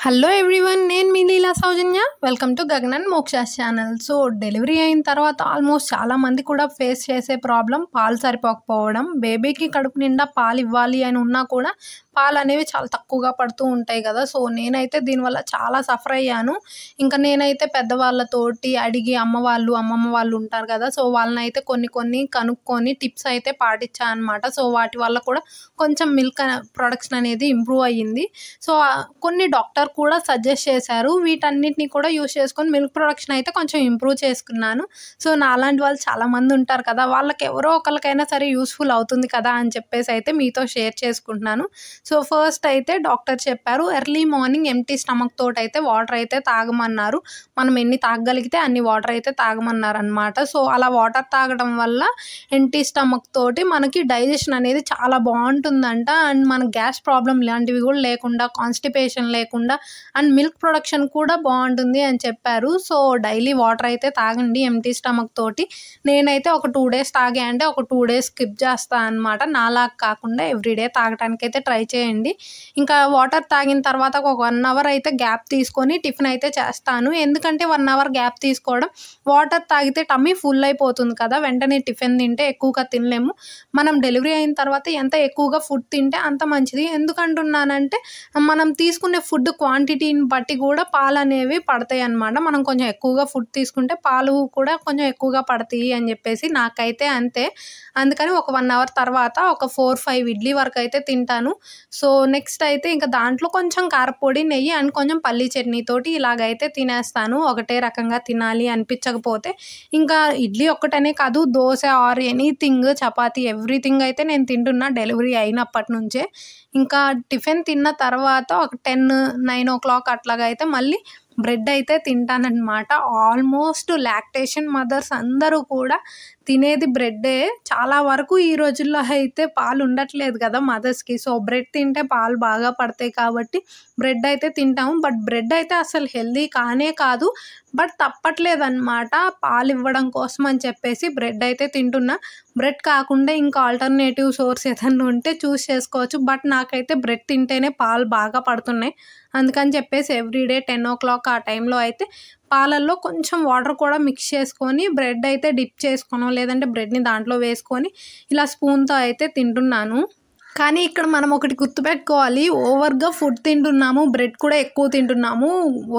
Hello everyone, నేను మీ Leela Soujanya. Welcome to Gagan and Moksha's channel. So delivery అయిన తర్వాత ఆల్మోస్ట్ చాలామంది కూడా ఫేస్ చేసే ప్రాబ్లం పాలు సరిపోకపోవడం. బేబీకి కడుపు నిండా పాలు ఇవ్వాలి అని ఉన్నా కూడా పాలు అనేవి చాలా తక్కువగా పడుతూ ఉంటాయి కదా. సో నేనైతే దీనివల్ల చాలా సఫర్ అయ్యాను. ఇంకా నేనైతే పెద్దవాళ్ళతోటి అడిగి అమ్మమ్మ వాళ్ళు ఉంటారు కదా, సో వాళ్ళనైతే కొన్ని కనుక్కొని టిప్స్ అయితే పాటించాను అనమాట. సో వాటి వల్ల కూడా కొంచెం మిల్క్ ప్రొడక్షన్ అనేది ఇంప్రూవ్ అయ్యింది. సో కొన్ని డాక్టర్ కూడా సజెస్ట్ చేశారు. వీటన్నిటిని కూడా యూస్ చేసుకొని మిల్క్ ప్రొడక్షన్ అయితే కొంచెం ఇంప్రూవ్ చేసుకున్నాను. సో నాలాంటి వాళ్ళు చాలామంది ఉంటారు కదా, వాళ్ళకి ఎవరో ఒకరికైనా సరే యూస్ఫుల్ అవుతుంది కదా అని చెప్పేసి అయితే మీతో షేర్ చేసుకుంటున్నాను. సో ఫస్ట్ అయితే డాక్టర్ చెప్పారు, ఎర్లీ మార్నింగ్ ఎంప్టీ స్టమక్ తోటి అయితే వాటర్ అయితే తాగమన్నారు. మనం ఎన్ని తాగగలిగితే అన్ని వాటర్ అయితే తాగమన్నారు అనమాట. సో అలా వాటర్ తాగడం వల్ల ఎంప్టీ స్టమక్ తోటి మనకి డైజెషన్ అనేది చాలా బాగుంటుందంట. అండ్ మన గ్యాస్ ప్రాబ్లం ఇలాంటివి కూడా లేకుండా, కాన్స్టిపేషన్ లేకుండా, అండ్ మిల్క్ ప్రొడక్షన్ కూడా బాగుంటుంది అని చెప్పారు. సో డైలీ వాటర్ అయితే తాగండి ఎంప్టీ స్టమక్ తోటి. నేనైతే ఒక 2 days తాగే అంటే ఒక 2 days స్కిప్ చేస్తాను అనమాట. నాలాగా కాకుండా ఎవ్రీడే తాగడానికి అయితే ట్రై చేయండి. ఇంకా వాటర్ తాగిన తర్వాత ఒక 1 hour అయితే గ్యాప్ తీసుకొని టిఫిన్ అయితే చేస్తాను. ఎందుకంటే 1 hour గ్యాప్ తీసుకోవడం, వాటర్ తాగితే టమ్మీ ఫుల్ అయిపోతుంది కదా, వెంటనే టిఫిన్ తింటే ఎక్కువగా తినలేము. మనం డెలివరీ అయిన తర్వాత ఎంత ఎక్కువగా ఫుడ్ తింటే అంత మంచిది. ఎందుకంటున్నానంటే మనం తీసుకునే ఫుడ్ క్వాంటిటీని బట్టి కూడా పాలు అనేవి పడతాయి అన్నమాట. మనం కొంచెం ఎక్కువగా ఫుడ్ తీసుకుంటే పాలు కూడా కొంచెం ఎక్కువగా పడతాయి అని చెప్పేసి నాకైతే అంతే. అందుకని ఒక 1 hour తర్వాత ఒక 4-5 ఇడ్లీ వరకు అయితే తింటాను. సో నెక్స్ట్ అయితే ఇంకా దాంట్లో కొంచెం కారపొడి, నెయ్యి అండ్ కొంచెం పల్లీ చట్నీతోటి ఇలాగైతే తినేస్తాను. ఒకటే రకంగా తినాలి అనిపించకపోతే ఇంకా ఇడ్లీ ఒక్కటనే కాదు, dosa or anything, chapati, everything అయితే నేను తింటున్నా డెలివరీ అయినప్పటి నుంచే. ఇంకా టిఫిన్ తిన్న తర్వాత ఒక 10-9 o'clock అట్లాగా అయితే మళ్ళీ బ్రెడ్ అయితే తింటానన్నమాట. ఆల్మోస్ట్ లాక్టేషన్ మదర్స్ అందరూ కూడా తినేది బ్రెడ్డే. చాలా వరకు ఈ రోజుల్లో అయితే పాలు ఉండట్లేదు కదా మదర్స్కి. సో బ్రెడ్ తింటే పాలు బాగా పడతాయి కాబట్టి బ్రెడ్ అయితే తింటాము. బట్ బ్రెడ్ అయితే అసలు హెల్దీ కానే కాదు. బట్ తప్పట్లేదన్నమాట, పాలు ఇవ్వడం కోసం అని చెప్పేసి బ్రెడ్ అయితే తింటున్నా. బ్రెడ్ కాకుండా ఇంకా ఆల్టర్నేటివ్ సోర్స్ ఏదన్నా ఉంటే చూస్ చేసుకోవచ్చు. బట్ నాకైతే బ్రెడ్ తింటేనే పాలు బాగా పడుతున్నాయి. అందుకని చెప్పేసి ఎవ్రీడే 10 o'clock ఆ టైంలో అయితే పాలల్లో కొంచెం వాటర్ కూడా మిక్స్ చేసుకొని బ్రెడ్ అయితే డిప్ చేసుకోను, లేదంటే బ్రెడ్ని దాంట్లో వేసుకొని ఇలా స్పూన్తో అయితే తింటున్నాను. కానీ ఇక్కడ మనం ఒకటి గుర్తుపెట్టుకోవాలి, ఓవర్గా ఫుడ్ తింటున్నాము, బ్రెడ్ కూడా ఎక్కువ తింటున్నాము,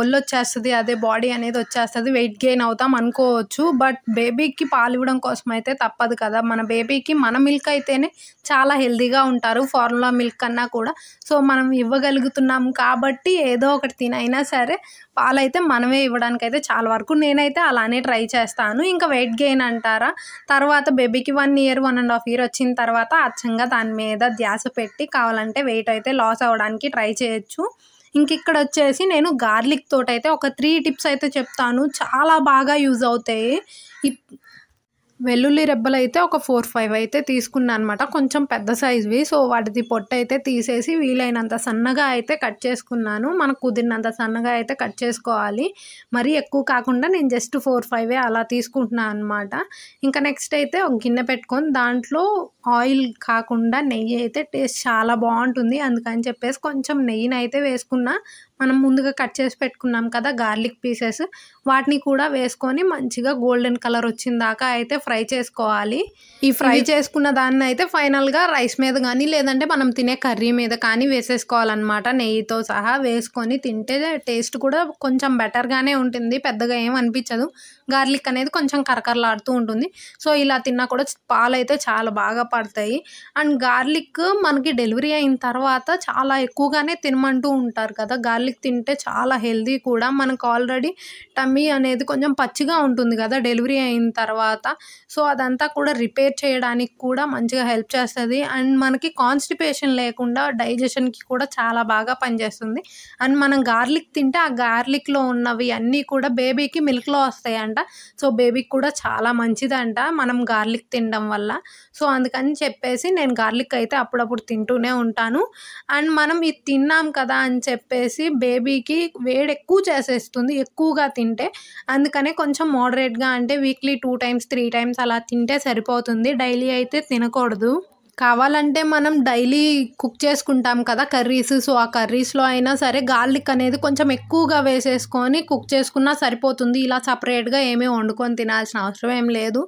ఒళ్ళు వచ్చేస్తుంది, అదే బాడీ అనేది వచ్చేస్తుంది, వెయిట్ గెయిన్ అవుతాం అనుకోవచ్చు. బట్ బేబీకి పాలు ఇవ్వడం కోసం అయితే తప్పదు కదా. మన బేబీకి మన మిల్క్ అయితేనే చాలా హెల్తీగా ఉంటారు, ఫార్ములా మిల్క్ కన్నా కూడా. సో మనం ఇవ్వగలుగుతున్నాము కాబట్టి ఏదో ఒకటి తినైనా సరే పాలైతే మనమే ఇవ్వడానికైతే చాలా వరకు నేనైతే అలానే ట్రై చేస్తాను. ఇంకా వెయిట్ గెయిన్ అంటారా, తర్వాత బేబీకి 1 year 1.5 year వచ్చిన తర్వాత అచ్చంగా దాని మీద ధ్యాస పెట్టి కావాలంటే వెయిట్ అయితే లాస్ అవ్వడానికి ట్రై చేయొచ్చు. ఇంక ఇక్కడ వచ్చేసి నేను గార్లిక్ తోటైతే ఒక 3 టిప్స్ అయితే చెప్తాను, చాలా బాగా యూజ్ అవుతాయి. వెల్లుల్లి రెబ్బలు అయితే ఒక 4-5 అయితే తీసుకున్నాను అనమాట, కొంచెం పెద్ద సైజువి. సో వాటిది పొట్టు అయితే తీసేసి వీలైనంత సన్నగా అయితే కట్ చేసుకున్నాను. మనకు కుదిరినంత సన్నగా అయితే కట్ చేసుకోవాలి, మరీ ఎక్కువ కాకుండా. నేను జస్ట్ 4-5 అలా తీసుకుంటున్నాను అనమాట. ఇంకా నెక్స్ట్ అయితే ఒక గిన్నె పెట్టుకొని దాంట్లో ఆయిల్ కాకుండా నెయ్యి అయితే టేస్ట్ చాలా బాగుంటుంది. అందుకని చెప్పేసి కొంచెం నెయ్యిని అయితే వేసుకున్నా. మనం ముందుగా కట్ చేసి పెట్టుకున్నాం కదా గార్లిక్ పీసెస్, వాటిని కూడా వేసుకొని మంచిగా గోల్డెన్ కలర్ వచ్చిన దాకా అయితే ఫ్రై చేసుకోవాలి. ఈ ఫ్రై చేసుకున్న దాన్ని అయితే ఫైనల్గా రైస్ మీద కానీ, లేదంటే మనం తినే కర్రీ మీద కానీ వేసేసుకోవాలన్నమాట. నెయ్యితో సహా వేసుకొని తింటే టేస్ట్ కూడా కొంచెం బెటర్గానే ఉంటుంది, పెద్దగా ఏం అనిపించదు. గార్లిక్ అనేది కొంచెం కరకరలాడుతూ ఉంటుంది. సో ఇలా తిన్నా కూడా పాలు అయితే చాలా బాగా పడతాయి. అండ్ గార్లిక్ మనకి డెలివరీ అయిన తర్వాత చాలా ఎక్కువగానే తినమంటూ ఉంటారు కదా. గార్లిక్ తింటే చాలా హెల్దీ కూడా. మనకు ఆల్రెడీ టమ్మీ అనేది కొంచెం పచ్చిగా ఉంటుంది కదా డెలివరీ అయిన తర్వాత. సో అదంతా కూడా రిపేర్ చేయడానికి కూడా మంచిగా హెల్ప్ చేస్తుంది. అండ్ మనకి కాన్స్టిపేషన్ లేకుండా డైజెషన్కి కూడా చాలా బాగా పనిచేస్తుంది. అండ్ మనం గార్లిక్ తింటే ఆ గార్లిక్లో ఉన్నవి అన్నీ కూడా బేబీకి మిల్క్లో వస్తాయంట. సో బేబీకి కూడా చాలా మంచిదంట మనం గార్లిక్ తినడం వల్ల. సో అందుకని చెప్పేసి నేను గార్లిక్ అయితే అప్పుడప్పుడు తింటూనే ఉంటాను. అండ్ మనం ఇది తిన్నాం కదా అని చెప్పేసి బేబీకి వేడి ఎక్కువ చేసేస్తుంది ఎక్కువగా తింటే. అందుకనే కొంచెం మోడరేట్గా, అంటే వీక్లీ 2 times 3 times అలా తింటే సరిపోతుంది, డైలీ అయితే తినకూడదు. కావాలంటే మనం డైలీ కుక్ చేసుకుంటాం కదా కర్రీస్. సో, ఆ కర్రీస్‌లో అయినా సరే గార్లిక్ అనేది కొంచెం ఎక్కువగా వేసేసుకొని కుక్ చేసుకున్నా సరిపోతుంది. ఇలా సెపరేట్‌గా ఏమీ వండుకొని తినాల్సిన అవసరం ఏం లేదు.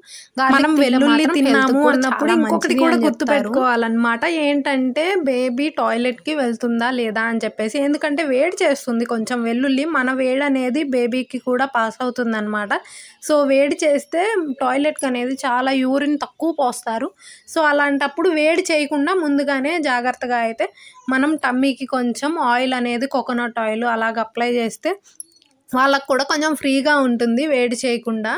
మనం వెల్లుల్లి తిన్నాము అన్నప్పుడు ఇంకొకటి కూడా గుర్తుపెట్టుకోవాలన్నమాట. ఏంటంటే బేబీ టాయిలెట్‌కి వెళ్తుందా లేదా అని చెప్పేసి. ఎందుకంటే వేడి చేస్తుంది కొంచెం వెల్లుల్లి. మన వేడి అనేది బేబీకి కూడా పాస్ అవుతుందన్నమాట. సో, వేడి చేస్తే టాయిలెట్‌కి అనేది చాలా యూరిన్ తక్కువ పోస్తారు. సో, అలాంటప్పుడు వేడి చేయకుండా ముందుగానే జాగ్రత్తగా అయితే మనం టమ్మీకి కొంచెం ఆయిల్ అనేది కోకోనట్ ఆయిల్ అలాగ అప్లై చేస్తే వాళ్ళకి కూడా కొంచెం ఫ్రీగా ఉంటుంది వేడి చేయకుండా.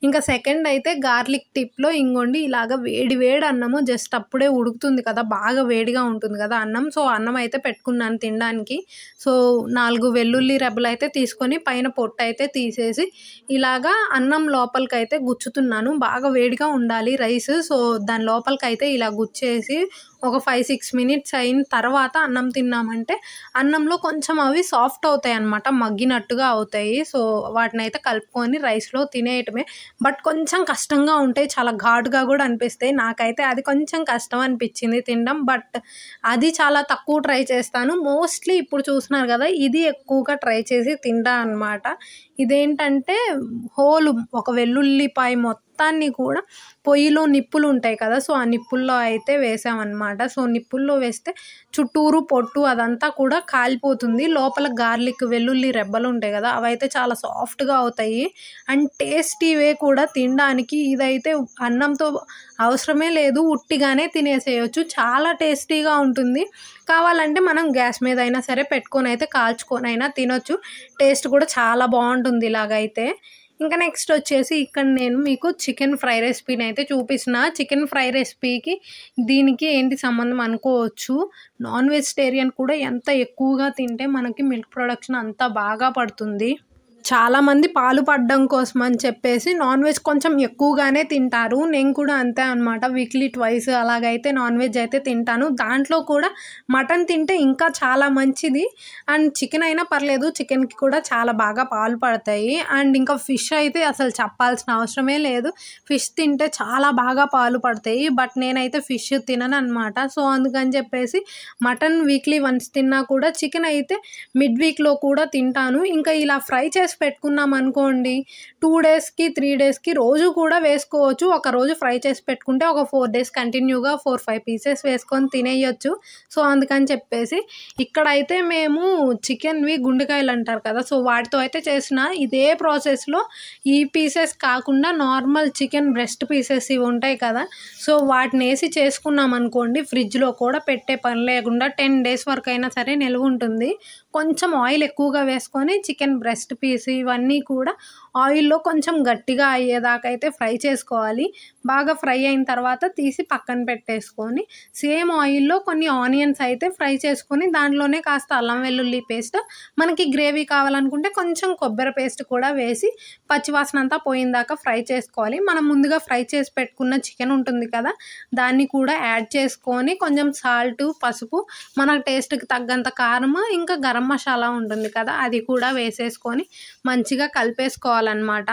ఇంకా సెకండ్ అయితే గార్లిక్ టిప్‌లో ఇంగోండి ఇలాగ వేడి వేడి అన్నము జస్ట్ అప్పుడే ఉడుకుతుంది కదా! బాగా వేడిగా ఉంటుంది కదా అన్నం. సో, అన్నం అయితే పెట్టుకున్నాను తినడానికి. సో, 4 వెల్లుల్లి రెబ్బలైతే తీసుకొని పైన పొట్టయితే తీసేసి ఇలాగా అన్నం లోపలికైతే గుచ్చుతున్నాను. బాగా వేడిగా ఉండాలి రైస్. సో, దాని లోపలికైతే ఇలా గుచ్చేసి ఒక 5, 6 మినిట్స్ అయిన తర్వాత అన్నం తిన్నామంటే అన్నంలో కొంచెం అవి సాఫ్ట్ అవుతాయన్నమాట. మగ్గినట్టుగా అవుతాయి. సో, వాటినైతే కలుపుకొని రైస్‌లో తినేయటమే. బట్ కొంచెం కష్టంగా ఉంటాయి. చాలా ఘాటుగా కూడా అనిపిస్తాయి. నాకైతే అది కొంచెం కష్టం అనిపించింది తినడం. బట్ అది చాలా తక్కువ ట్రై చేస్తాను. మోస్ట్‌లీ ఇప్పుడు చూస్తున్నారు కదా! ఇది ఎక్కువగా ట్రై చేసి తింటా అనమాట. ఇదేంటంటే హోల్ ఒక వెల్లుల్లిపాయ మొత్తాన్ని కూడా పొయ్యిలో నిప్పులు ఉంటాయి కదా! సో, ఆ నిప్పుల్లో అయితే వేసామన్నమాట. సో, నిప్పుల్లో వేస్తే చుట్టూరు పొట్టు అదంతా కూడా కాలిపోతుంది. లోపల గార్లిక్ వెల్లుల్లి రెబ్బలు ఉంటాయి కదా! అవైతే చాలా సాఫ్ట్‌గా అవుతాయి. అండ్ టేస్టీవే కూడా తినడానికి. ఇదైతే అన్నంతో అవసరమే లేదు. ఉట్టిగానే తినేసేయొచ్చు. చాలా టేస్టీగా ఉంటుంది. కావాలంటే మనం గ్యాస్ మీద అయినా సరే పెట్టుకొనైతే కాల్చుకొనైనా తినొచ్చు. టేస్ట్ కూడా చాలా బావుంటుంది ఇలాగైతే. ఇంకా నెక్స్ట్ వచ్చేసి ఇక్కడ నేను మీకు చికెన్ ఫ్రై రెసిపీని అయితే చూపిస్తున్నా. చికెన్ ఫ్రై రెసిపీకి దీనికి ఏంటి సంబంధం అనుకోవచ్చు. నాన్ వెజిటేరియన్ కూడా ఎంత ఎక్కువగా తింటే మనకి మిల్క్ ప్రొడక్షన్ అంత బాగా పడుతుంది. చాలామంది పాలు పడడం కోసం అని చెప్పేసి నాన్ వెజ్ కొంచెం ఎక్కువగానే తింటారు. నేను కూడా అంతే అనమాట. వీక్లీ ట్వైస్ అలాగైతే నాన్ వెజ్ అయితే తింటాను. దాంట్లో కూడా మటన్ తింటే ఇంకా చాలా మంచిది. అండ్ చికెన్ అయినా పర్లేదు. చికెన్‌కి కూడా చాలా బాగా పాలు పడతాయి. అండ్ ఇంకా ఫిష్ అయితే అసలు చెప్పాల్సిన అవసరమే లేదు. ఫిష్ తింటే చాలా బాగా పాలు పడతాయి. బట్ నేనైతే ఫిష్ తినననమాట. సో, అందుకని చెప్పేసి మటన్ వీక్లీ వన్స్ తిన్నా కూడా చికెన్ అయితే మిడ్ వీక్‌లో కూడా తింటాను. ఇంకా ఇలా ఫ్రై చేసి పెట్టుకున్నామనుకోండి 2 డేస్‌కి, 3 డేస్‌కి రోజు కూడా వేసుకోవచ్చు. ఒకరోజు ఫ్రై చేసి పెట్టుకుంటే ఒక 4 డేస్ కంటిన్యూగా 4, 5 పీసెస్ వేసుకొని తినేయొచ్చు. సో, అందుకని చెప్పేసి ఇక్కడైతే మేము చికెన్‌వి గుండెకాయలు అంటారు కదా! సో, వాటితో అయితే చేసిన ఇదే ప్రాసెస్‌లో ఈ పీసెస్ కాకుండా నార్మల్ చికెన్ బ్రెస్ట్ పీసెస్ ఇవి ఉంటాయి కదా! సో, వాటినేసి చేసుకున్నామనుకోండి ఫ్రిడ్జ్‌లో కూడా పెట్టే పని లేకుండా 10 డేస్ వరకైనా సరే నిల్వుంటుంది. కొంచెం ఆయిల్ ఎక్కువగా వేసుకొని చికెన్ బ్రెస్ట్ పీస్ ఇవన్నీ కూడా ఆయిల్‌లో కొంచెం గట్టిగా అయ్యేదాకా అయితే ఫ్రై చేసుకోవాలి. బాగా ఫ్రై అయిన తర్వాత తీసి పక్కన పెట్టేసుకొని సేమ్ ఆయిల్‌లో కొన్ని ఆనియన్స్ అయితే ఫ్రై చేసుకొని దాంట్లోనే కాస్త అల్లం వెల్లుల్లి పేస్ట్, మనకి గ్రేవీ కావాలనుకుంటే కొంచెం కొబ్బరి పేస్ట్ కూడా వేసి పచ్చివాసన అంతా పోయిందాకా ఫ్రై చేసుకోవాలి. మనం ముందుగా ఫ్రై చేసి పెట్టుకున్న చికెన్ ఉంటుంది కదా! దాన్ని కూడా యాడ్ చేసుకొని కొంచెం సాల్ట్, పసుపు, మన టేస్ట్‌కి తగ్గంత కారం, ఇంకా గరం మసాలా ఉంటుంది కదా! అది కూడా వేసేసుకొని మంచిగా కలిపేసుకోవాలన్నమాట.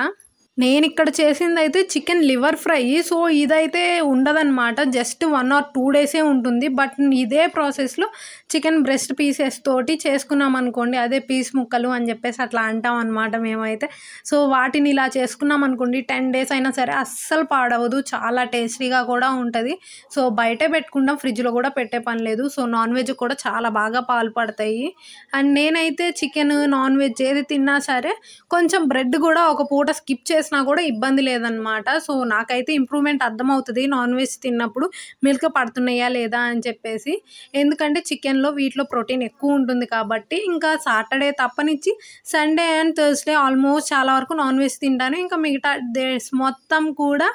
నేనిక్కడ చేసిందైతే చికెన్ లివర్ ఫ్రై. సో, ఇదైతే ఉండదనమాట. జస్ట్ 1 ఆర్ 2 డేసే ఉంటుంది. బట్ ఇదే ప్రాసెస్‌లో చికెన్ బ్రెస్ట్ పీసెస్ తోటి చేసుకున్నామనుకోండి, అదే పీస్ ముక్కలు అని చెప్పేసి అట్లా అంటామనమాట మేమైతే. సో, వాటిని ఇలా చేసుకున్నామనుకోండి 10 డేస్ అయినా సరే అస్సలు పాడవదు. చాలా టేస్టీగా కూడా ఉంటది. సో, బయటే పెట్టుకుంటాం. ఫ్రిడ్జ్‌లో కూడా పెట్టే పని లేదు. సో, నాన్ వెజ్ కూడా చాలా బాగా పాలు పడతాయి. అండ్ నేనైతే చికెన్, నాన్ వెజ్ ఏది తిన్నా సరే కొంచెం బ్రెడ్ కూడా ఒక పూట స్కిప్ చేసినా కూడా ఇబ్బంది లేదనమాట. సో, నాకైతే ఇంప్రూవ్‌మెంట్ అర్థమవుతది నాన్ వెజ్ తిన్నప్పుడు మిల్క్ పడుతున్నాయా లేదా అని చెప్పేసి. ఎందుకంటే చికెన్‌లో వీటిలో ప్రోటీన్ ఎక్కువ ఉంటుంది కాబట్టి ఇంకా సాటర్డే తప్పనిచ్చి సండే అండ్ థర్స్‌డే ఆల్మోస్ట్ చాలా వరకు నాన్ వెజ్ తింటాను. ఇంకా మిగతా డేస్ మొత్తం కూడా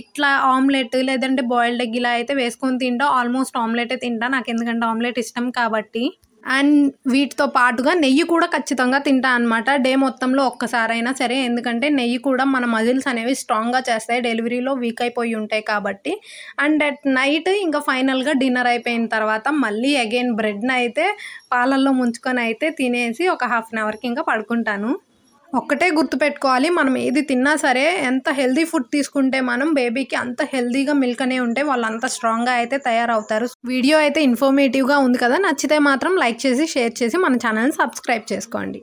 ఇట్లా ఆమ్లెట్ లేదంటే బాయిల్డ్ ఎగ్ ఇలా అయితే వేసుకొని తింటా. ఆల్మోస్ట్ ఆమ్లెటే తింటా. నాకెందుకంటే ఆమ్లెట్ ఇష్టం కాబట్టి. అండ్ వీటితో పాటుగా నెయ్యి కూడా ఖచ్చితంగా తింటా అనమాట. డే మొత్తంలో ఒక్కసారైనా సరే. ఎందుకంటే నెయ్యి కూడా మన మజిల్స్ అనేవి స్ట్రాంగ్‌గా చేస్తాయి. డెలివరీలో వీక్ అయిపోయి ఉంటాయి కాబట్టి. అండ్ అట్ నైట్ ఇంకా ఫైనల్‌గా డిన్నర్ అయిపోయిన తర్వాత మళ్ళీ అగైన్ బ్రెడ్‌నైతే పాలల్లో ముంచుకొని అయితే తినేసి ఒక హాఫ్ అన్ అవర్‌కి ఇంకా పడుకుంటాను. ఒక్కటే గుర్తుపెట్టుకోవాలి, మనం ఏది తిన్నా సరే ఎంత హెల్దీ ఫుడ్ తీసుకుంటే మనం బేబీకి అంత హెల్దీగా మిల్క్ అనే ఉంటే వాళ్ళు అంత స్ట్రాంగ్గా అయితే తయారవుతారు. వీడియో అయితే ఇన్ఫర్మేటివ్గా ఉంది కదా, నచ్చితే మాత్రం లైక్ చేసి షేర్ చేసి మన ఛానల్ని సబ్స్క్రైబ్ చేసుకోండి.